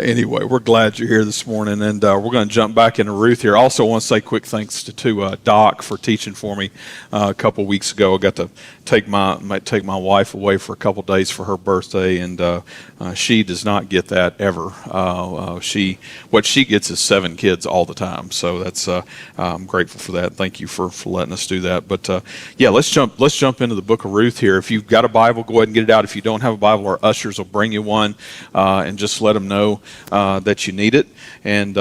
Anyway, we're glad you're here this morning, and we're going to jump back into Ruth here. Also, want to say quick thanks to Doc for teaching for me a couple weeks ago. I got to take my wife away for a couple days for her birthday, and she does not get that ever. What she gets is 7 kids all the time, so that's I'm grateful for that. Thank you for letting us do that. But yeah, let's jump into the book of Ruth here. If you've got a Bible, go ahead and get it out. If you don't have a Bible, our ushers will bring you one, and just let them know that you need it. And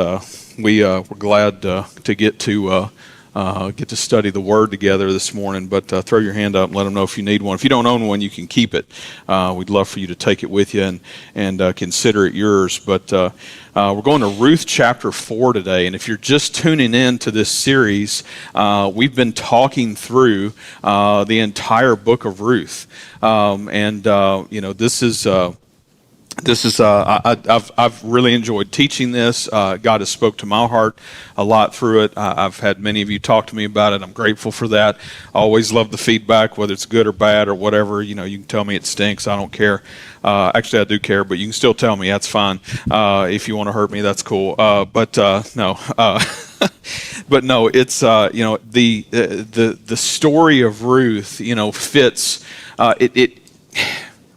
we're glad to get to study the Word together this morning. But throw your hand up and let them know if you need one. If you don't own one, you can keep it. We'd love for you to take it with you and consider it yours. But we're going to Ruth chapter 4 today. And if you're just tuning in to this series, we've been talking through the entire book of Ruth. I've really enjoyed teaching this. God has spoke to my heart a lot through it. I've had many of you talk to me about it. I'm grateful for that. I always love the feedback, whether it's good or bad or whatever. You can tell me it stinks. I don't care. Actually, I do care, but you can still tell me. That's fine. If you want to hurt me, that's cool. But no. But no, it's the story of Ruth. Fits it.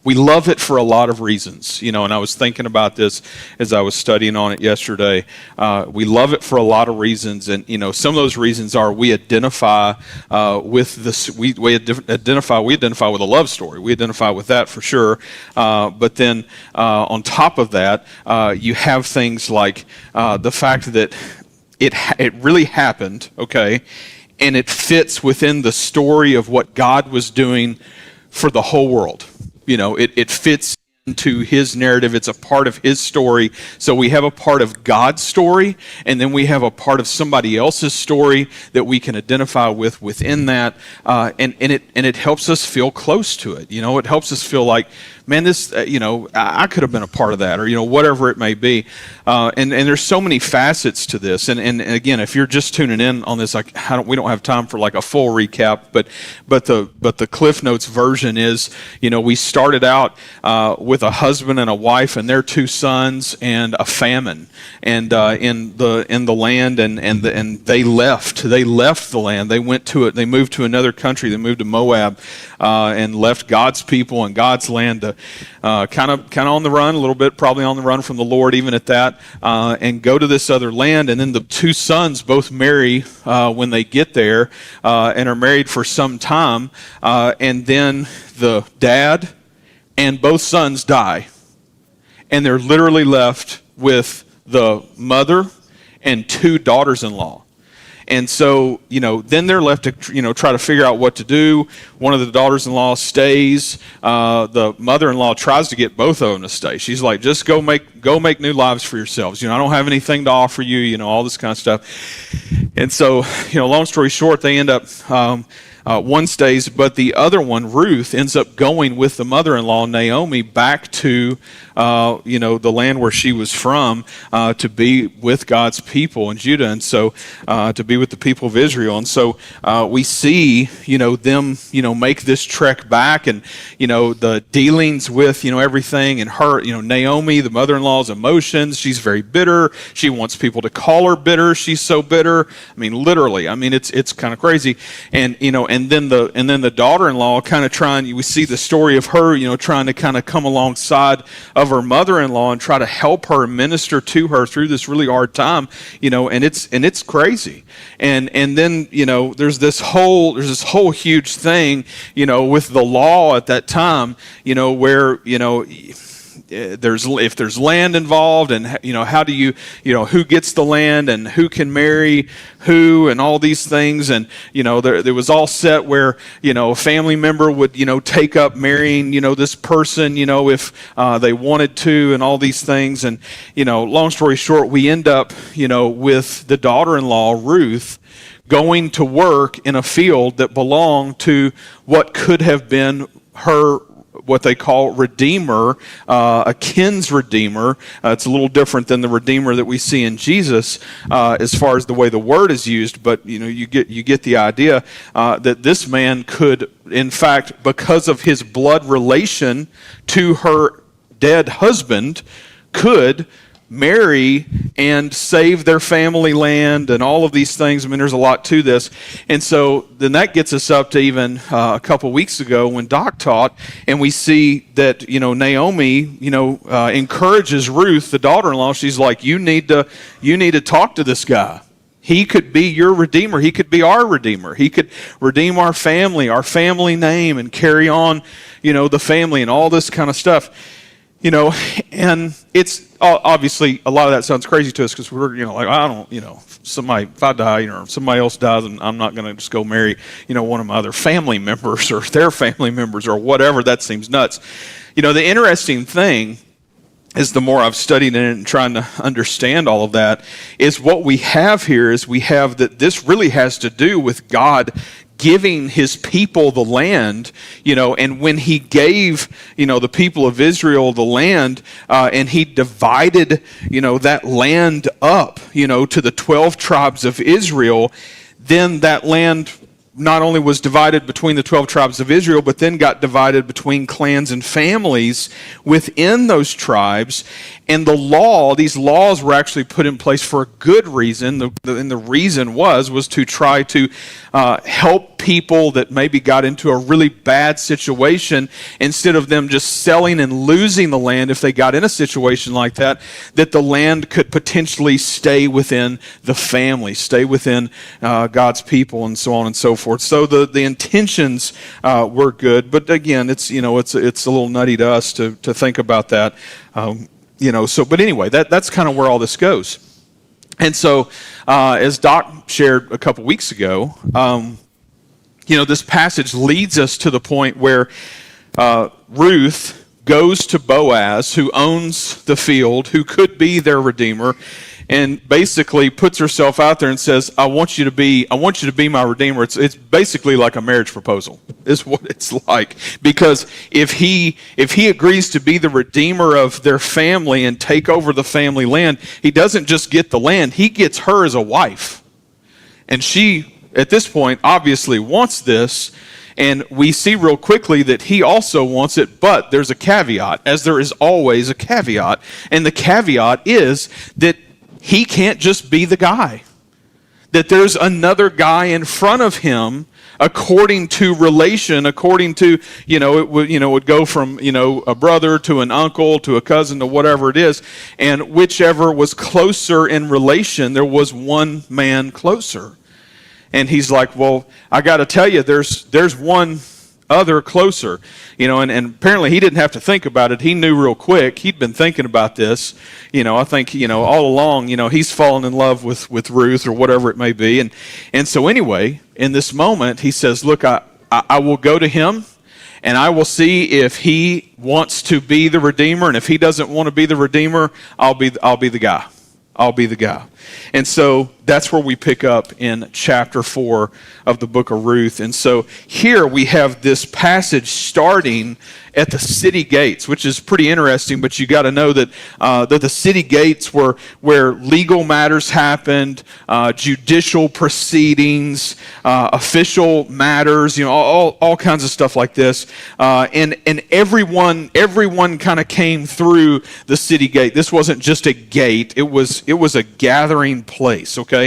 We love it for a lot of reasons, and I was thinking about this as I was studying on it yesterday. We love it for a lot of reasons, and some of those reasons are we identify with this. We identify with a love story. We identify with that for sure. But then on top of that, you have things like the fact that it really happened, okay, and it fits within the story of what God was doing for the whole world. It fits into his narrative. It's a part of his story. So we have a part of God's story, and then we have a part of somebody else's story that we can identify with within that, and it helps us feel close to it. It helps us feel like, man, this, I could have been a part of that, or, whatever it may be. And there's so many facets to this. And again, if you're just tuning in on this, we don't have time for like a full recap, but the Cliff Notes version is, we started out with a husband and a wife and their 2 sons and a famine and in the land, and they left the land. They went to it. They moved to another country. They moved to Moab and left God's people and God's land to kind of on the run a little bit, probably on the run from the Lord even at that, and go to this other land. And then the 2 sons both marry when they get there and are married for some time, and then the dad and both sons die, and they're literally left with the mother and 2 daughters-in-law. And so, then they're left to, try to figure out what to do. One of the daughters-in-law stays. The mother-in-law tries to get both of them to stay. She's like, just go make new lives for yourselves. I don't have anything to offer you, all this kind of stuff. And so, long story short, they end up, one stays, but the other one, Ruth, ends up going with the mother-in-law, Naomi, back to the land where she was from, to be with God's people in Judah, and so to be with the people of Israel. And so we see them make this trek back, and the dealings with everything, and her Naomi, the mother-in-law's emotions. She's very bitter. She wants people to call her bitter. She's so bitter. Literally. It's kind of crazy. And then the daughter-in-law kind of we see the story of her trying to kind of come alongside of her mother-in-law and try to help her, minister to her through this really hard time, and it's crazy. And then there's this whole huge thing with the law at that time, where if there's land involved, and how do who gets the land and who can marry who and all these things, and there was all set where a family member would take up marrying this person if they wanted to, and all these things. And long story short, we end up with the daughter-in-law Ruth going to work in a field that belonged to what could have been her, what they call redeemer, a kin's redeemer. It's a little different than the redeemer that we see in Jesus as far as the way the word is used, but you get the idea that this man could, in fact, because of his blood relation to her dead husband, could marry and save their family land and all of these things. I mean, there's a lot to this. And so then that gets us up to even a couple weeks ago when Doc taught, and we see that, Naomi, encourages Ruth, the daughter-in-law. She's like, you need to talk to this guy. He could be your redeemer. He could be our redeemer. He could redeem our family name, and carry on, the family and all this kind of stuff. And it's obviously a lot of that sounds crazy to us because we're, like, I don't, if I die, or somebody else dies, and I'm not going to just go marry, one of my other family members or their family members or whatever. That seems nuts. The interesting thing is, the more I've studied it and trying to understand all of that, is what we have here is we have that this really has to do with God giving his people the land, and when he gave, the people of Israel the land, and he divided, that land up, to the 12 tribes of Israel, then that land not only was divided between the 12 tribes of Israel, but then got divided between clans and families within those tribes. And these laws were actually put in place for a good reason. And the reason was to try to help people that maybe got into a really bad situation, instead of them just selling and losing the land if they got in a situation like that, that the land could potentially stay within the family, stay within God's people, and so on and so forth. So the intentions were good, but again, it's it's a little nutty to us to think about that. But anyway, that's kind of where all this goes. And so, as Doc shared a couple weeks ago, this passage leads us to the point where Ruth goes to Boaz, who owns the field, who could be their redeemer, and basically puts herself out there and says, I want you to be my redeemer. It's basically like a marriage proposal, is what it's like. Because if he agrees to be the redeemer of their family and take over the family land, he doesn't just get the land, he gets her as a wife. And she, at this point, obviously wants this. And we see real quickly that he also wants it, but there's a caveat, as there is always a caveat. And the caveat is that he can't just be the guy. That there's another guy in front of him, according to relation, according to, it would go from, a brother to an uncle to a cousin to whatever it is. And whichever was closer in relation, there was one man closer. And he's like, well, I got to tell you, there's one other closer, and apparently he didn't have to think about it. He knew real quick. He'd been thinking about this, I think, all along, he's fallen in love with Ruth or whatever it may be. And so anyway, in this moment, he says, look, I will go to him, and I will see if he wants to be the redeemer. And if he doesn't want to be the redeemer, I'll be the guy. I'll be the guy. And so that's where we pick up in chapter 4 of the book of Ruth. And so here we have this passage starting at the city gates, which is pretty interesting, but you got to know that the city gates were where legal matters happened, judicial proceedings, official matters, all kinds of stuff like this. And everyone kind of came through the city gate. This wasn't just a gate, it was a gathering place, okay?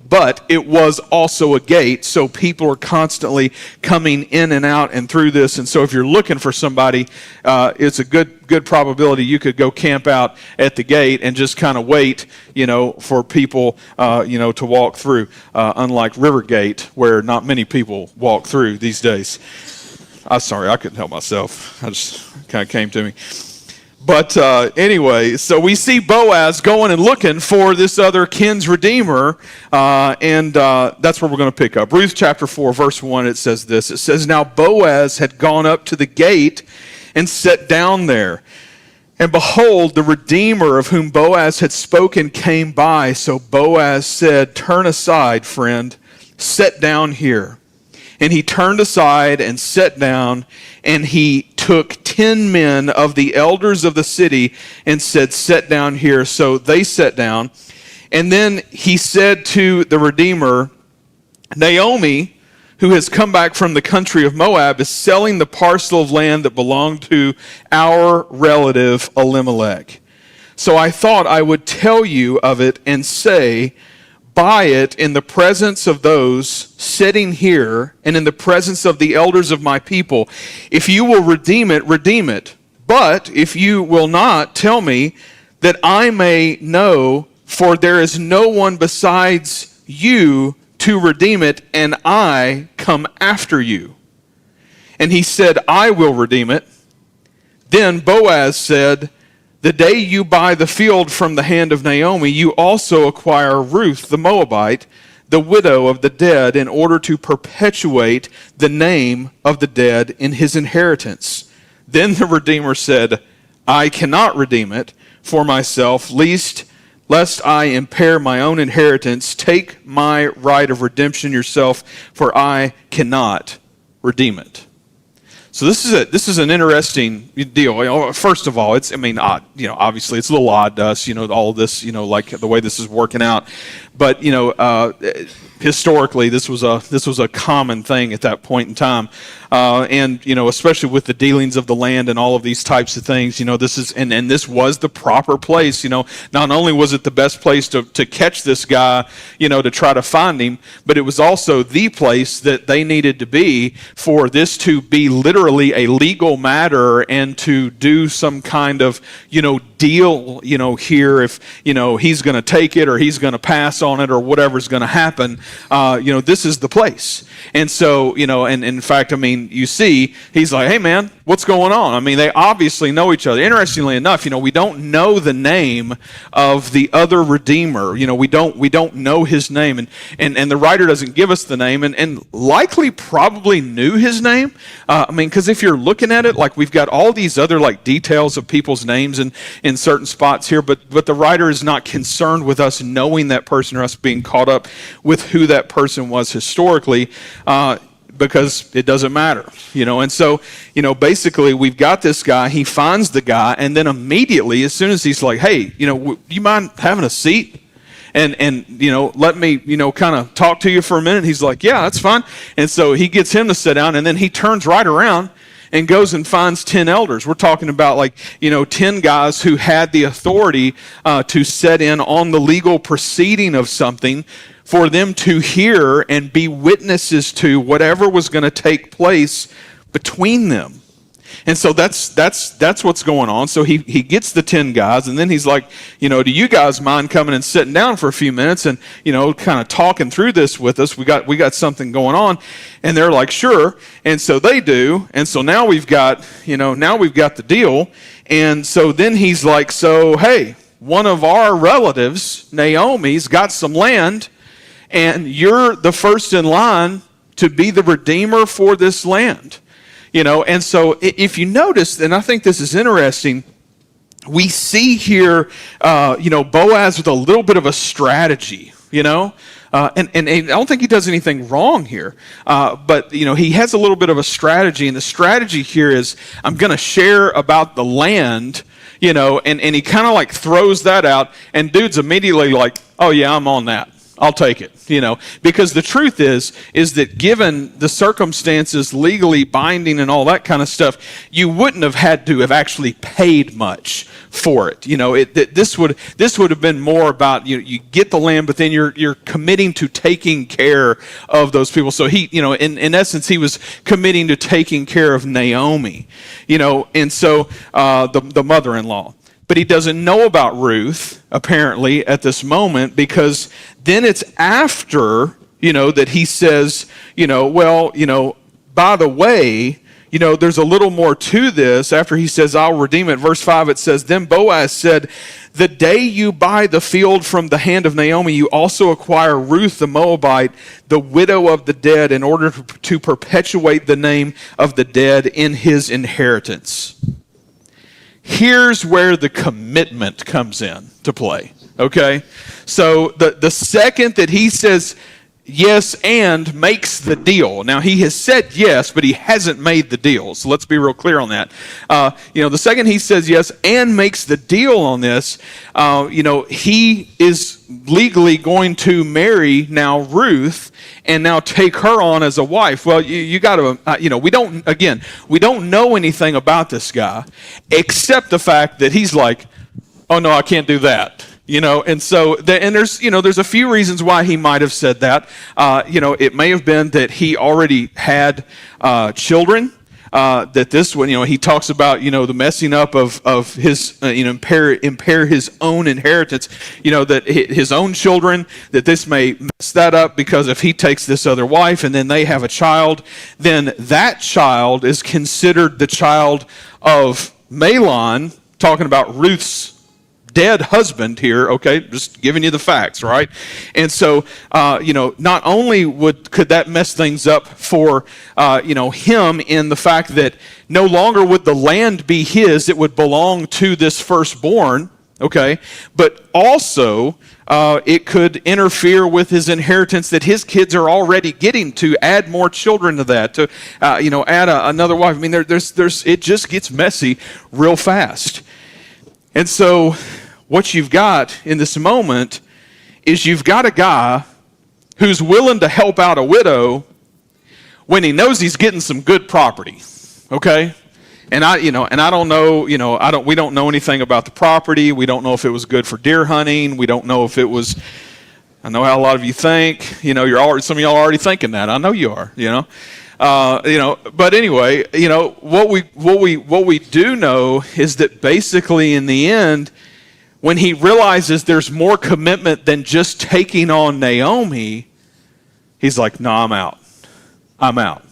But it was also a gate, so people are constantly coming in and out and through this. And so if you're looking for somebody, it's a good probability you could go camp out at the gate and just kind of wait, for people, to walk through. Unlike Rivergate, where not many people walk through these days. I'm sorry, I couldn't help myself. I just kind of came to me. But anyway, so we see Boaz going and looking for this other kin's redeemer, and that's where we're going to pick up. Ruth chapter 4, verse 1, it says this. It says, "Now Boaz had gone up to the gate and sat down there. And behold, the redeemer of whom Boaz had spoken came by. So Boaz said, 'Turn aside, friend, sit down here.' And he turned aside and sat down, and he took 10 men of the elders of the city and said, 'Sit down here.' So they sat down. And then he said to the Redeemer, 'Naomi, who has come back from the country of Moab, is selling the parcel of land that belonged to our relative Elimelech. So I thought I would tell you of it and say, buy it in the presence of those sitting here and in the presence of the elders of my people. If you will redeem it, redeem it. But if you will not, tell me that I may know, for there is no one besides you to redeem it, and I come after you.' And he said, 'I will redeem it.' Then Boaz said, 'The day you buy the field from the hand of Naomi, you also acquire Ruth the Moabite, the widow of the dead, in order to perpetuate the name of the dead in his inheritance.' Then the Redeemer said, 'I cannot redeem it for myself, lest I impair my own inheritance. Take my right of redemption yourself, for I cannot redeem it.'" So this is an interesting deal. First of all, obviously it's a little odd to us, all of this, like the way this is working out. But historically, this was a common thing at that point in time, and especially with the dealings of the land and all of these types of things. This was the proper place. Not only was it the best place to catch this guy, to try to find him, but it was also the place that they needed to be for this to be literally a legal matter and to do some kind of deal here, if he's going to take it or he's going to pass on it or whatever's going to happen. This is the place. And so, and in fact, you see, he's like, "Hey man, what's going on?" They obviously know each other. Interestingly enough, we don't know the name of the other redeemer. We don't know his name, and the writer doesn't give us the name, and likely probably knew his name. Because if you're looking at it, like we've got all these other like details of people's names in certain spots here, but the writer is not concerned with us knowing that person or us being caught up with who that person was historically, because it doesn't matter, And so, basically we've got this guy, he finds the guy, and then immediately, as soon as he's like, "Hey, do you mind having a seat? And let me, kind of talk to you for a minute." He's like, "Yeah, that's fine." And so he gets him to sit down, and then he turns right around and goes and finds 10 elders. We're talking about 10 guys who had the authority to set in on the legal proceeding of something, for them to hear and be witnesses to whatever was going to take place between them. And so that's what's going on. So he gets the 10 guys, and then he's like, "Do you guys mind coming and sitting down for a few minutes and kind of talking through this with us? We got something going on." And they're like, "Sure." And so they do. And so now we've got the deal. And so then he's like, "So hey, one of our relatives, Naomi's, got some land, and you're the first in line to be the redeemer for this land." And so if you notice, and I think this is interesting, we see here, Boaz with a little bit of a strategy, and I don't think he does anything wrong here, but he has a little bit of a strategy, and the strategy here is, I'm going to share about the land, and he kind of like throws that out, and dude's immediately like, "Oh yeah, I'm on that. I'll take it," because the truth is that given the circumstances, legally binding and all that kind of stuff, you wouldn't have had to have actually paid much for it. This would have been more about, you get the land, but then you're committing to taking care of those people. So he, in essence, he was committing to taking care of Naomi, and so the mother-in-law. But he doesn't know about Ruth, apparently, at this moment, because then it's after, that he says, by the way, there's a little more to this. After he says, I'll redeem it, verse 5, it says, then Boaz said, the day you buy the field from the hand of Naomi, you also acquire Ruth the Moabite, the widow of the dead, in order to perpetuate the name of the dead in his inheritance. Here's where the commitment comes in to play, okay? So the second that he says yes and makes the deal. Now, he has said yes, but he hasn't made the deal. So let's be real clear on that. The second he says yes and makes the deal on this, he is legally going to marry now Ruth and now take her on as a wife. Well, you got to, we don't know anything about this guy except the fact that he's like, oh no, I can't do that. And so, there's a few reasons why he might have said that. It may have been that he already had children. That this one, he talks about, the messing up of his, impair his own inheritance. That his own children, that this may mess that up, because if he takes this other wife and then they have a child, then that child is considered the child of Mahlon, talking about Ruth's dead husband here, okay, just giving you the facts, right? And so, not only could that mess things up for, him, in the fact that no longer would the land be his, it would belong to this firstborn, okay, but also it could interfere with his inheritance that his kids are already getting, to add more children to that, to, add another wife. I mean, it just gets messy real fast. And so what you've got in this moment is you've got a guy who's willing to help out a widow when he knows he's getting some good property, okay? And I don't know, we don't know anything about the property. We don't know if it was good for deer hunting. We don't know if it was, I know how a lot of you think, some of y'all are already thinking that. I know you are, but anyway, what we do know is that basically in the end, when he realizes there's more commitment than just taking on Naomi, he's like, no, I'm out.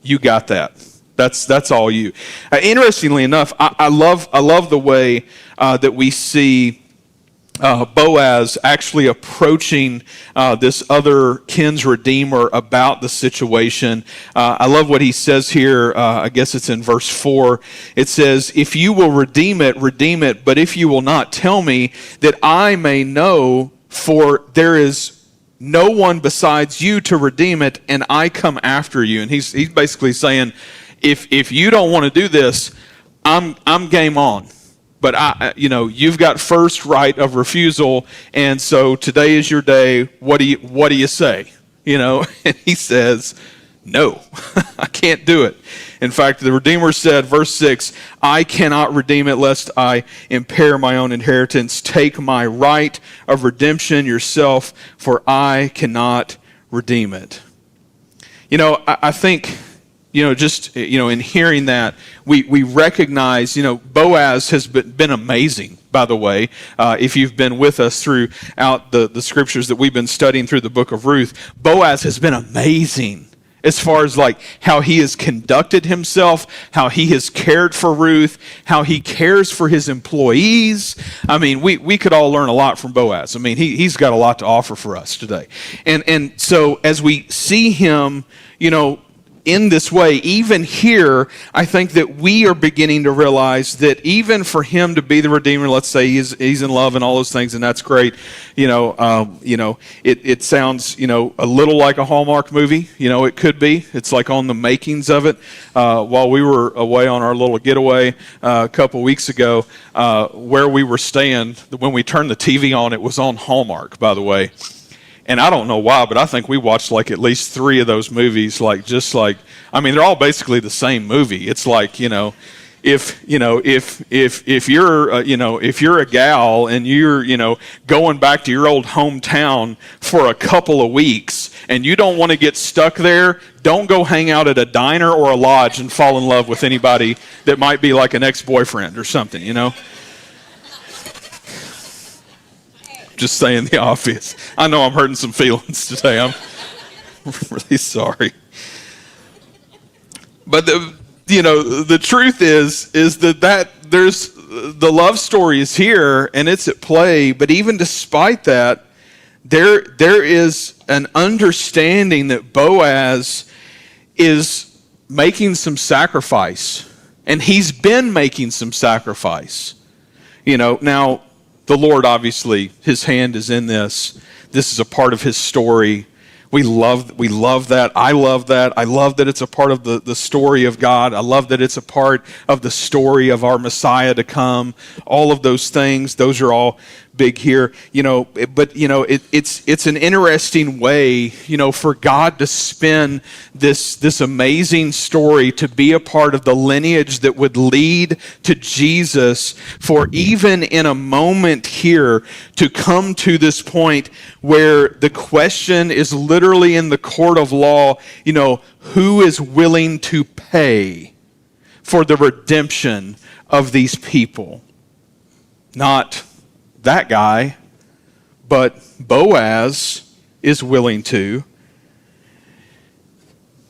You got that. That's all you. Interestingly enough, I love the way that we see Boaz actually approaching this other kin's redeemer about the situation. I love what he says here. I guess it's in verse 4. It says, if you will redeem it, but if you will not, tell me, that I may know, for there is no one besides you to redeem it, and I come after you. And he's basically saying, if you don't want to do this, I'm game on. But you've got first right of refusal, and so today is your day. What do you say? And he says, no, I can't do it. In fact, the Redeemer said, verse 6, I cannot redeem it lest I impair my own inheritance. Take my right of redemption yourself, for I cannot redeem it. I think, in hearing that, we recognize, Boaz has been amazing, by the way. If you've been with us throughout the scriptures that we've been studying through the book of Ruth, Boaz has been amazing as far as like how he has conducted himself, how he has cared for Ruth, how he cares for his employees. I mean, we could all learn a lot from Boaz. I mean, he's got a lot to offer for us today. And so as we see him, in this way, even here, I think that we are beginning to realize that even for him to be the Redeemer, let's say he's in love and all those things, and that's great. It sounds, a little like a Hallmark movie. It could be. It's like on the makings of it. While we were away on our little getaway a couple weeks ago, where we were staying, when we turned the TV on, it was on Hallmark, by the way. And I don't know why, but I think we watched like at least 3 of those movies. They're all basically the same movie. It's like, if you're a gal and you're, going back to your old hometown for a couple of weeks and you don't want to get stuck there, don't go hang out at a diner or a lodge and fall in love with anybody that might be like an ex-boyfriend or something, Just saying the obvious. I know I'm hurting some feelings today. I'm really sorry. But The truth is that there's the love story is here and it's at play, but even despite that, there is an understanding that Boaz is making some sacrifice, and he's been making some sacrifice. Now the Lord, obviously, his hand is in this. This is a part of his story. We love that. I love that. I love that it's a part of the story of God. I love that it's a part of the story of our Messiah to come. All of those things, those are all big here. But it's an interesting way, for God to spin this amazing story to be a part of the lineage that would lead to Jesus, for even in a moment here to come to this point where the question is literally in the court of law, who is willing to pay for the redemption of these people? Not that guy, but Boaz is willing to.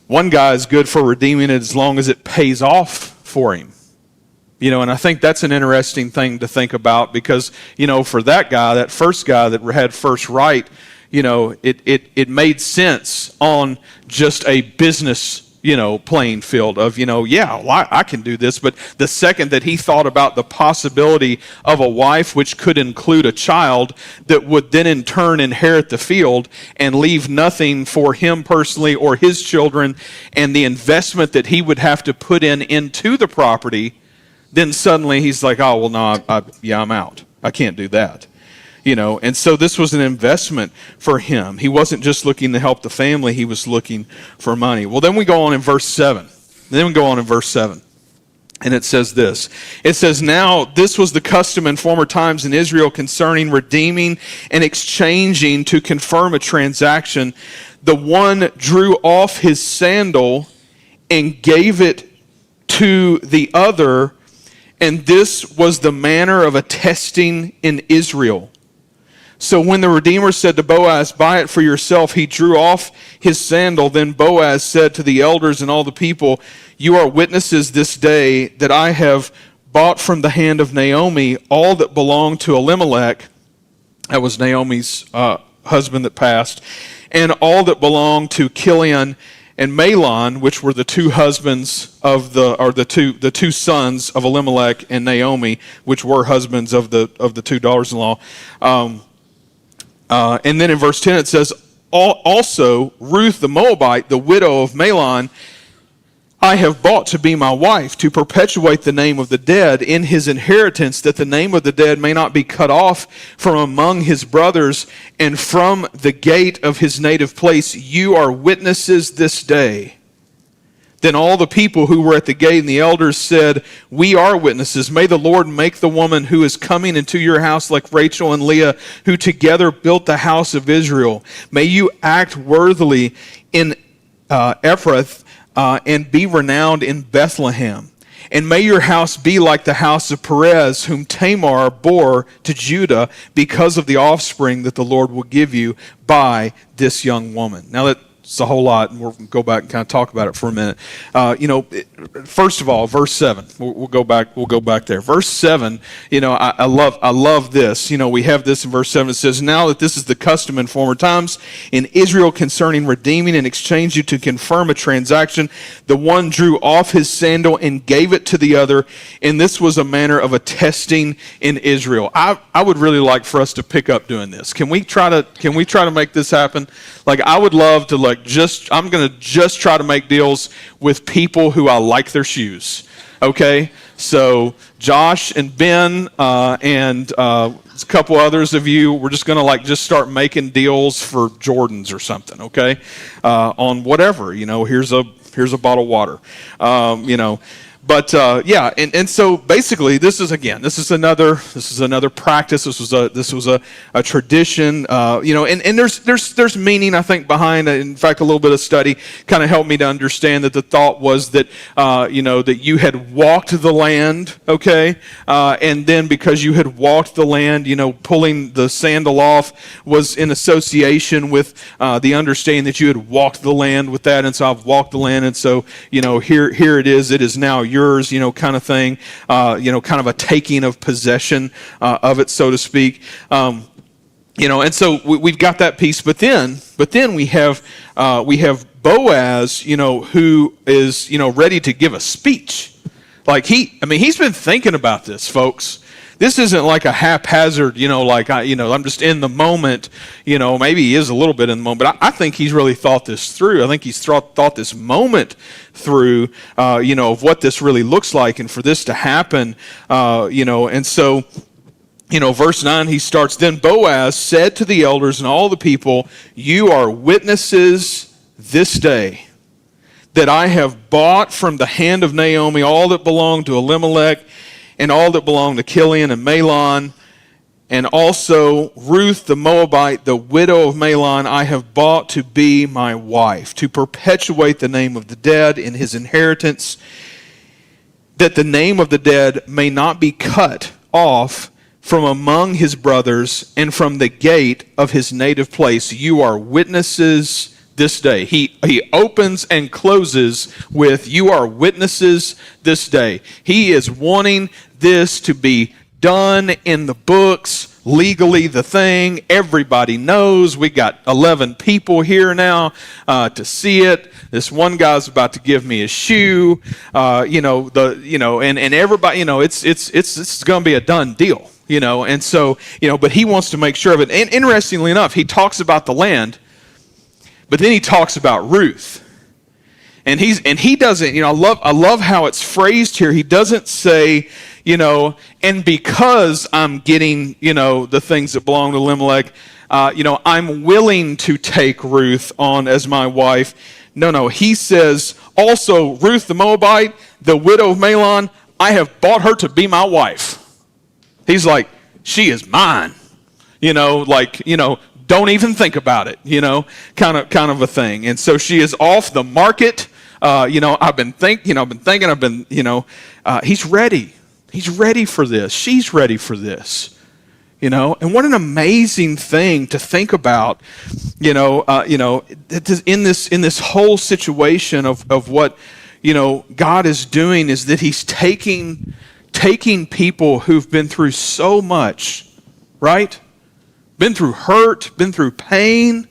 One guy is good for redeeming it as long as it pays off for him. And I think that's an interesting thing to think about, because, for that guy, that first guy that had first right, it made sense on just a business playing field of, I can do this. But the second that he thought about the possibility of a wife, which could include a child that would then in turn inherit the field and leave nothing for him personally or his children, and the investment that he would have to put into the property, then suddenly he's like, oh, well, no, I'm out. I can't do that. And so this was an investment for him. He wasn't just looking to help the family, he was looking for money. Well, then we go on in verse 7. And it says this. It says, now this was the custom in former times in Israel concerning redeeming and exchanging to confirm a transaction. The one drew off his sandal and gave it to the other, and this was the manner of attesting in Israel. So when the Redeemer said to Boaz, buy it for yourself, he drew off his sandal. Then Boaz said to the elders and all the people, you are witnesses this day that I have bought from the hand of Naomi all that belonged to Elimelech. That was Naomi's husband that passed. And all that belonged to Chilion and Mahlon, which were the two husbands of the two sons of Elimelech and Naomi, which were husbands of the two daughters-in-law. And then in verse 10 it says, also Ruth the Moabite, the widow of Mahlon, I have bought to be my wife, to perpetuate the name of the dead in his inheritance, that the name of the dead may not be cut off from among his brothers and from the gate of his native place. You are witnesses this day. Then all the people who were at the gate and the elders said, we are witnesses. May the Lord make the woman who is coming into your house like Rachel and Leah, who together built the house of Israel. May you act worthily in Ephrath and be renowned in Bethlehem. And may your house be like the house of Perez, whom Tamar bore to Judah, because of the offspring that the Lord will give you by this young woman. Now that's a whole lot, and we'll go back and kind of talk about it for a minute. First of all, verse 7. We'll go back there. Verse 7. I love this. We have this in verse 7. It says, "Now that this is the custom in former times in Israel concerning redeeming and exchanging to confirm a transaction, the one drew off his sandal and gave it to the other, and this was a manner of attesting in Israel." I would really like for us to pick up doing this. Can we try to make this happen? Like, I would love to I'm going to just try to make deals with people who I like their shoes. Okay? So Josh and Ben and a couple others of you, we're just going to just start making deals for Jordans or something, okay? On whatever, here's a bottle of water. Yeah, and so basically, this is another practice. This was a tradition, and there's meaning, I think, behind it. In fact, a little bit of study kind of helped me to understand that the thought was that that you had walked the land, okay, and then because you had walked the land, pulling the sandal off was in association with the understanding that you had walked the land with that, and so I've walked the land, and so here it is now yours, kind of thing, kind of a taking of possession of it, so to speak. And so we've got that piece, but then we have Boaz, who is ready to give a speech. Like he's been thinking about this, folks. This isn't like a haphazard, I'm just in the moment, maybe he is a little bit in the moment, but I think he's really thought this through. I think he's thought this moment through, of what this really looks like and for this to happen, and so, verse 9, he starts, "Then Boaz said to the elders and all the people, 'You are witnesses this day that I have bought from the hand of Naomi all that belonged to Elimelech, and all that belonged to Chilion and Mahlon, and also Ruth the Moabite, the widow of Mahlon, I have bought to be my wife, to perpetuate the name of the dead in his inheritance, that the name of the dead may not be cut off from among his brothers and from the gate of his native place. You are witnesses this day.'" He opens and closes with, "You are witnesses this day." He is wanting this to be done in the books, legally the thing. Everybody knows. We got 11 people here now to see it. This one guy's about to give me a shoe. And everybody, it's going to be a done deal. And so, but he wants to make sure of it. And interestingly enough, he talks about the land, but then he talks about Ruth. And he doesn't, I love how it's phrased here. He doesn't say, and because I'm getting, the things that belong to Elimelech, I'm willing to take Ruth on as my wife. No, he says, also Ruth the Moabite, the widow of Mahlon, I have bought her to be my wife. He's like, she is mine. Don't even think about it, kind of a thing. And so she is off the market. I've been thinking, he's ready. He's ready for this. She's ready for this, and what an amazing thing to think about, in this whole situation of what, God is doing is that he's taking people who've been through so much, right? Been through hurt, been through pain,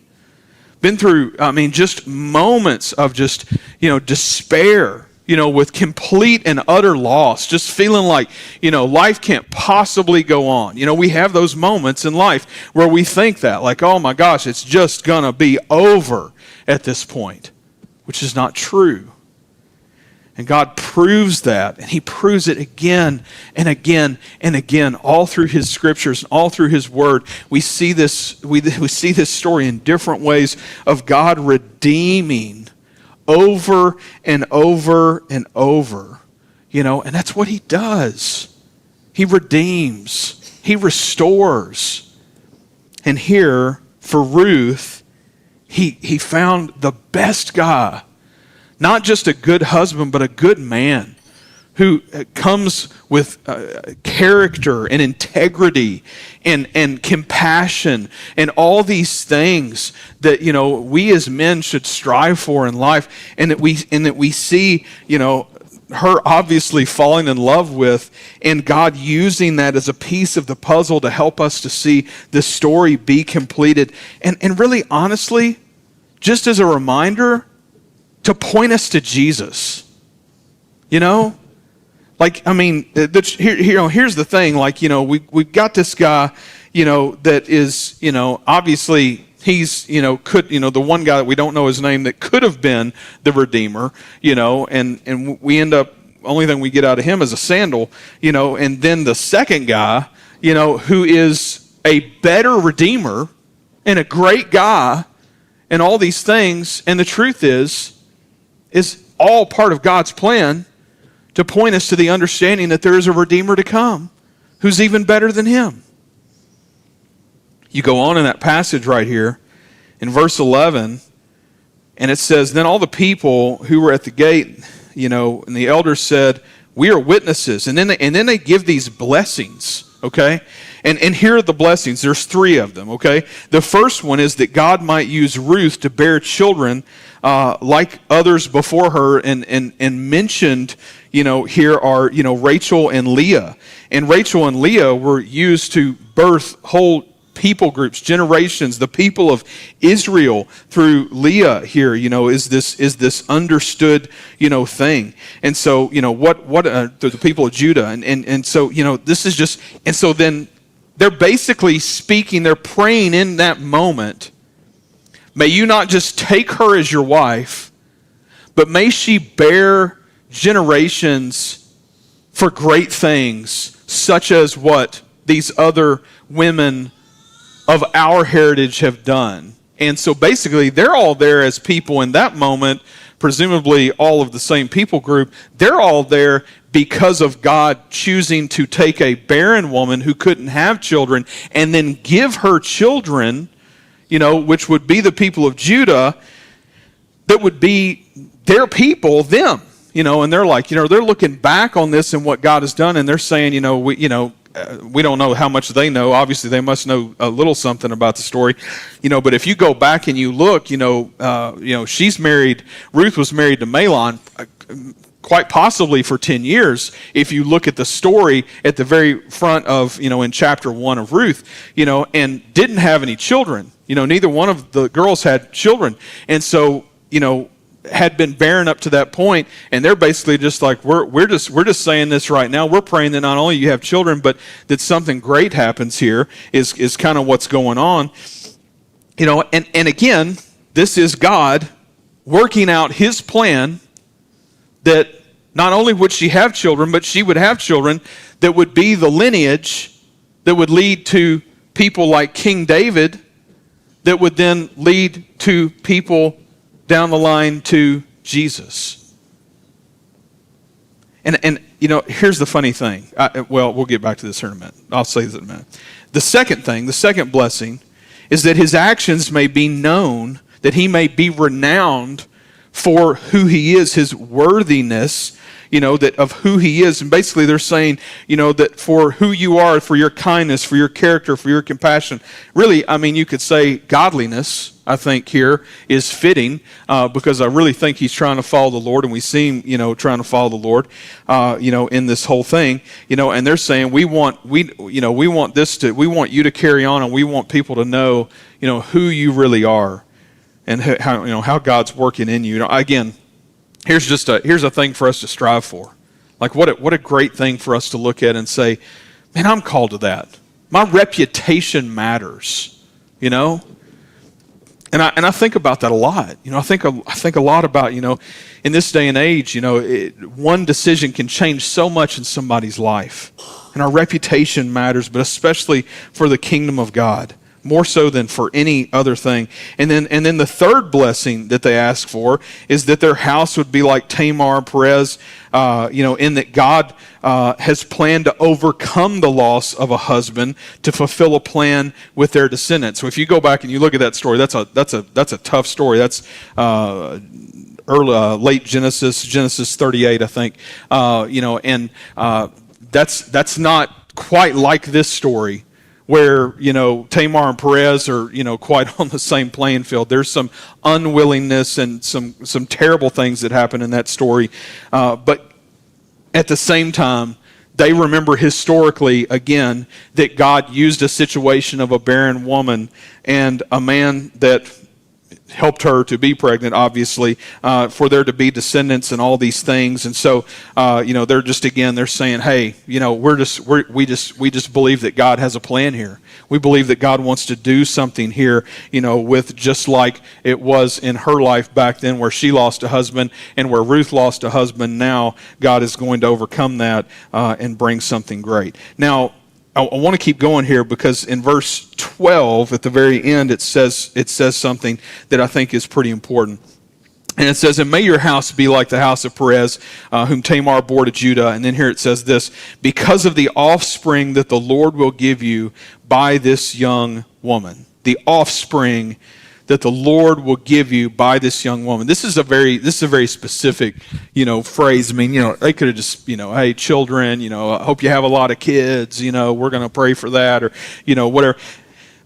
been through, just moments of just, despair, with complete and utter loss, just feeling like, life can't possibly go on. We have those moments in life where we think that, like, oh my gosh, it's just gonna be over at this point, which is not true. And God proves that, and he proves it again and again and again, all through his scriptures and all through his word. We see this story in different ways of God redeeming over and over and over, and that's what he does. He redeems, he restores. And here, for Ruth, he found the best guy. Not just a good husband, but a good man who comes with character and integrity and compassion and all these things that we as men should strive for in life, and that we see her obviously falling in love with, and God using that as a piece of the puzzle to help us to see the story be completed, and really honestly, just as a reminder, to point us to Jesus. Here's the thing, we've got this guy, that is, obviously he's, the one guy that we don't know his name that could have been the Redeemer, and we end up, only thing we get out of him is a sandal, and then the second guy, who is a better Redeemer and a great guy and all these things, and the truth is all part of God's plan to point us to the understanding that there is a Redeemer to come who's even better than him. You go on in that passage right here in verse 11, and it says, then all the people who were at the gate, and the elders said, we are witnesses. And then they give these blessings, okay? And here are the blessings. There's 3 of them, okay? The first one is that God might use Ruth to bear children like others before her, and mentioned, here are, Rachel and Leah. And Rachel and Leah were used to birth whole people groups, generations. The people of Israel through Leah here, is this understood, thing. And so, the people of Judah, and so, this is just, and so then they're basically speaking, they're praying in that moment, may you not just take her as your wife, but may she bear generations for great things, such as what these other women of our heritage have done. And so basically, they're all there as people in that moment, presumably all of the same people group. They're all there because of God choosing to take a barren woman who couldn't have children and then give her children, which would be the people of Judah, that would be their people, them, and they're like, they're looking back on this and what God has done, and they're saying, we don't know how much they know. Obviously, they must know a little something about the story, but if you go back and you look, she's married, Ruth was married to Mahlon, quite possibly for 10 years, if you look at the story at the very front of, in chapter 1 of Ruth, and didn't have any children. Neither one of the girls had children. And so, had been barren up to that point, and they're basically just like, we're just saying this right now. We're praying that not only you have children, but that something great happens here is kind of what's going on. And again, this is God working out his plan that not only would she have children, but she would have children that would be the lineage that would lead to people like King David, that would then lead to people down the line to Jesus. And here's the funny thing. We'll get back to this here in a minute. I'll say this in a minute. The second blessing, is that his actions may be known, that he may be renowned for who he is, his worthiness, that of who he is. And basically they're saying, that for who you are, for your kindness, for your character, for your compassion. Really, you could say godliness, I think here is fitting, because I really think he's trying to follow the Lord, and we see him, trying to follow the Lord, in this whole thing, and they're saying we want you to carry on, and we want people to know, who you really are, and how God's working in you. Again, here's a thing for us to strive for. Like what a great thing for us to look at and say, man, I'm called to that. My reputation matters, And I think about that a lot. I think a lot about, in this day and age, one decision can change so much in somebody's life. And our reputation matters, but especially for the kingdom of God, more so than for any other thing. And then the third blessing that they ask for is that their house would be like Tamar and Perez, in that God has planned to overcome the loss of a husband to fulfill a plan with their descendants. So if you go back and you look at that story, that's a tough story. That's late Genesis 38, I think. That's not quite like this story, where, Tamar and Perez are, quite on the same playing field. There's some unwillingness and some terrible things that happen in that story. But at the same time, they remember historically, again, that God used a situation of a barren woman and a man that helped her to be pregnant, obviously, for there to be descendants and all these things. And so, they're saying, hey, we just believe that God has a plan here. We believe that God wants to do something here, with just like it was in her life back then, where she lost a husband and where Ruth lost a husband. Now God is going to overcome that and bring something great. Now, I want to keep going here, because in verse 12 at the very end it says something that I think is pretty important. And it says, and may your house be like the house of Perez, whom Tamar bore to Judah. And then here it says this, because of the offspring that the Lord will give you by this young woman. The offspring that the Lord will give you by this young woman. This is a very specific, phrase. I mean, they could have just, hey, children, I hope you have a lot of kids, we're going to pray for that, or, whatever.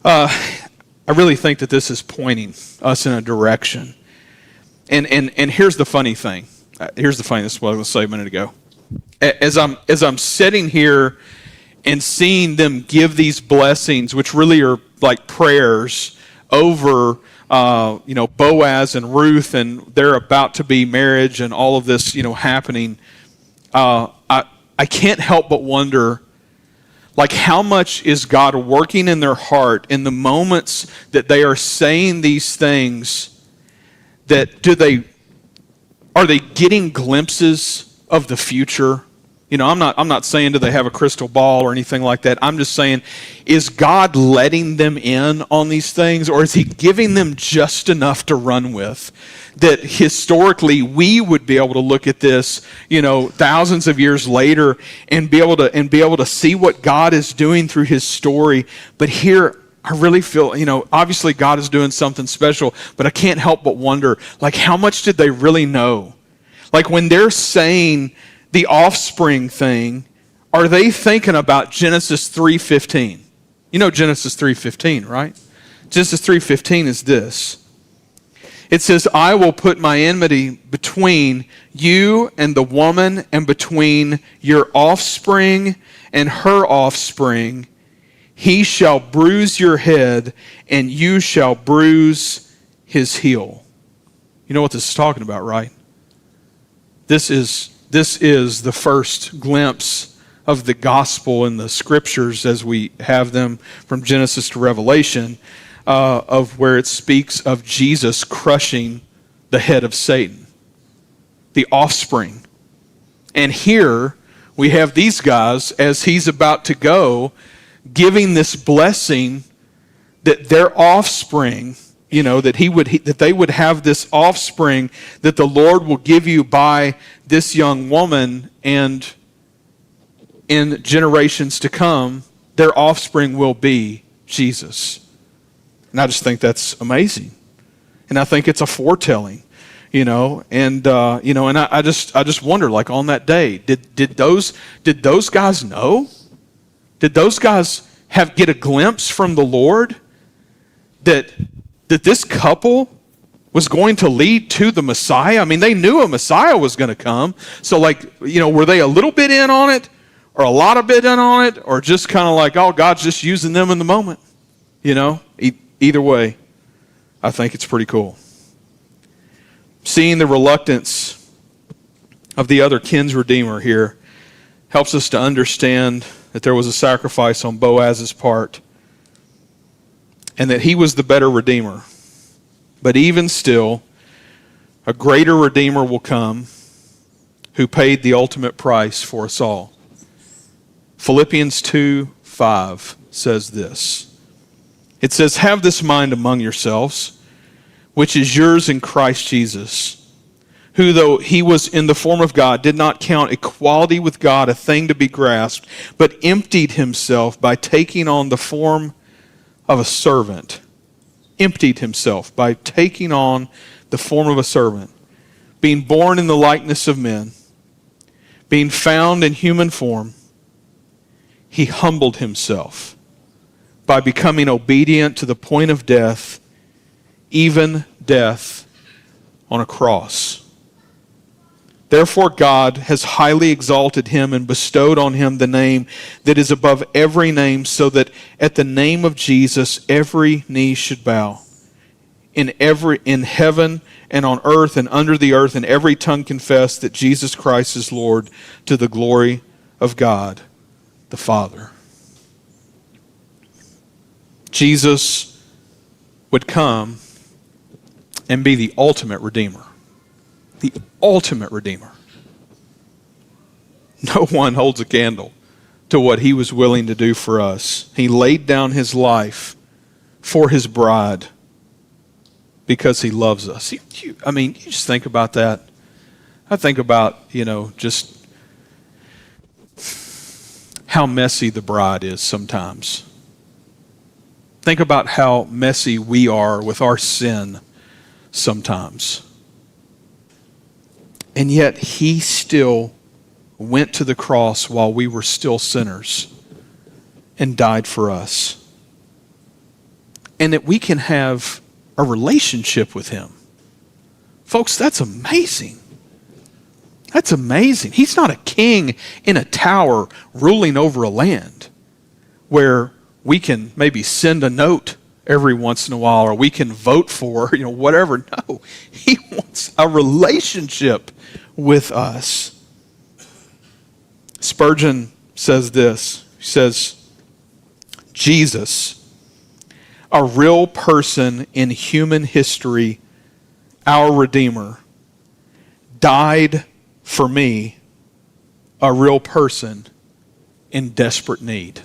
I really think that this is pointing us in a direction. And here's the funny thing. This is what I was going to say a minute ago. As I'm sitting here and seeing them give these blessings, which really are like prayers over, Boaz and Ruth, and they're about to be marriage, and all of this, happening. I can't help but wonder, like, how much is God working in their heart in the moments that they are saying these things? That are they getting glimpses of the future? I'm not saying do they have a crystal ball or anything like that. I'm just saying, is God letting them in on these things, or is he giving them just enough to run with that historically we would be able to look at this, thousands of years later and be able to see what God is doing through his story. But here I really feel, obviously God is doing something special, but I can't help but wonder, like, how much did they really know? Like, when they're saying the offspring thing, are they thinking about Genesis 3:15? Genesis 3:15, right? Genesis 3:15 is this. It says, I will put my enmity between you and the woman, and between your offspring and her offspring. He shall bruise your head, and you shall bruise his heel. You know what this is talking about, right? This is the first glimpse of the gospel in the scriptures as we have them from Genesis to Revelation, of where it speaks of Jesus crushing the head of Satan, the offspring. And here we have these guys, as he's about to go, giving this blessing that their offspring, that they would have this offspring that the Lord will give you by this young woman, and in generations to come, their offspring will be Jesus. And I just think that's amazing. And I think it's a foretelling, and I just wonder, like, on that day, did those guys know? Did those guys get a glimpse from the Lord that this couple was going to lead to the Messiah? I mean, they knew a Messiah was going to come. So, were they a little bit in on it, or a lot of bit in on it, or just kind of like, oh, God's just using them in the moment? Either way, I think it's pretty cool. Seeing the reluctance of the other kin's redeemer here helps us to understand that there was a sacrifice on Boaz's part, and that he was the better redeemer. But even still, a greater redeemer will come who paid the ultimate price for us all. Philippians 2:5 says this. It says, have this mind among yourselves, which is yours in Christ Jesus, who, though he was in the form of God, did not count equality with God a thing to be grasped, but emptied himself by taking on the form of a servant. Emptied himself by taking on the form of a servant, being born in the likeness of men, being found in human form, he humbled himself by becoming obedient to the point of death, even death on a cross. Therefore God has highly exalted him and bestowed on him the name that is above every name, so that at the name of Jesus every knee should bow, in heaven and on earth and under the earth, and every tongue confess that Jesus Christ is Lord, to the glory of God the Father. Jesus would come and be the ultimate redeemer. The ultimate redeemer. No one holds a candle to what he was willing to do for us. He laid down his life for his bride. because he loves us. You just think about that. I think about, just how messy the bride is sometimes. Think about how messy we are with our sin sometimes. And yet he still went to the cross while we were still sinners and died for us. And that we can have a relationship with him. Folks, that's amazing. That's amazing. He's not a king in a tower ruling over a land where we can maybe send a note every once in a while or we can vote for, whatever. No, he wants a relationship with us. Spurgeon says this. He says, Jesus, a real person in human history, our Redeemer, died for me, a real person in desperate need.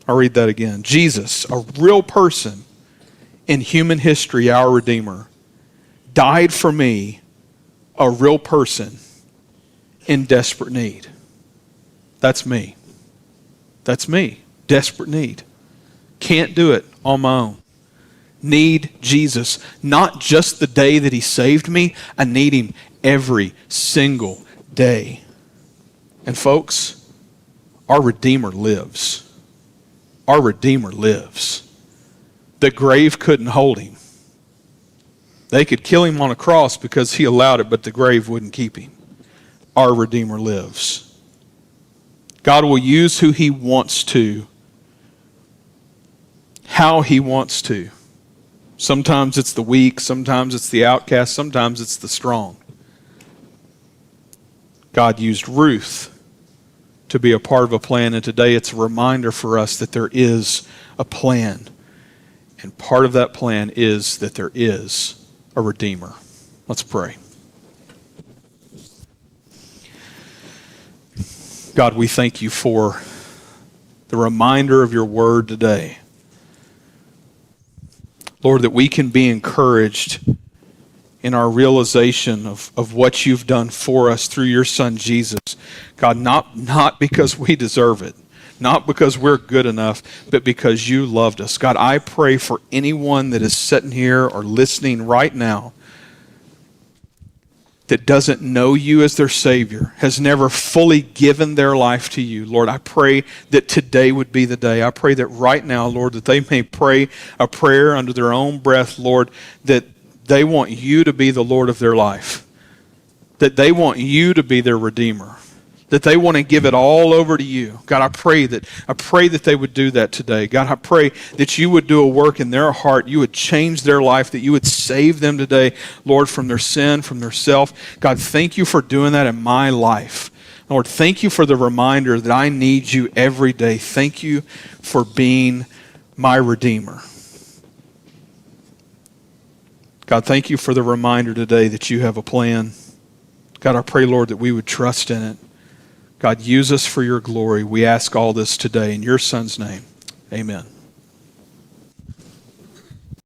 I'll read that again. Jesus, a real person in human history, our Redeemer, died for me, a real person in desperate need. That's me. That's me. Desperate need. Can't do it on my own. Need Jesus. Not just the day that he saved me. I need him every single day. And folks, our Redeemer lives. Our Redeemer lives. The grave couldn't hold him. They could kill him on a cross because he allowed it, but the grave wouldn't keep him. Our Redeemer lives. God will use who he wants to, how he wants to. Sometimes it's the weak, sometimes it's the outcast, sometimes it's the strong. God used Ruth to be a part of a plan, and today it's a reminder for us that there is a plan. And part of that plan is that there is a Redeemer. Let's pray. God, we thank you for the reminder of your word today. Lord, that we can be encouraged in our realization of what you've done for us through your Son, Jesus. God, not because we deserve it, not because we're good enough, but because you loved us. God, I pray for anyone that is sitting here or listening right now that doesn't know you as their Savior, has never fully given their life to you. Lord, I pray that today would be the day. I pray that right now, Lord, that they may pray a prayer under their own breath, Lord, that they want you to be the Lord of their life, that they want you to be their Redeemer, that they want to give it all over to you. God, I pray that they would do that today. God, I pray that you would do a work in their heart. You would change their life, that you would save them today, Lord, from their sin, from their self. God, thank you for doing that in my life. Lord, thank you for the reminder that I need you every day. Thank you for being my Redeemer. God, thank you for the reminder today that you have a plan. God, I pray, Lord, that we would trust in it. God, use us for your glory. We ask all this today in your Son's name. Amen.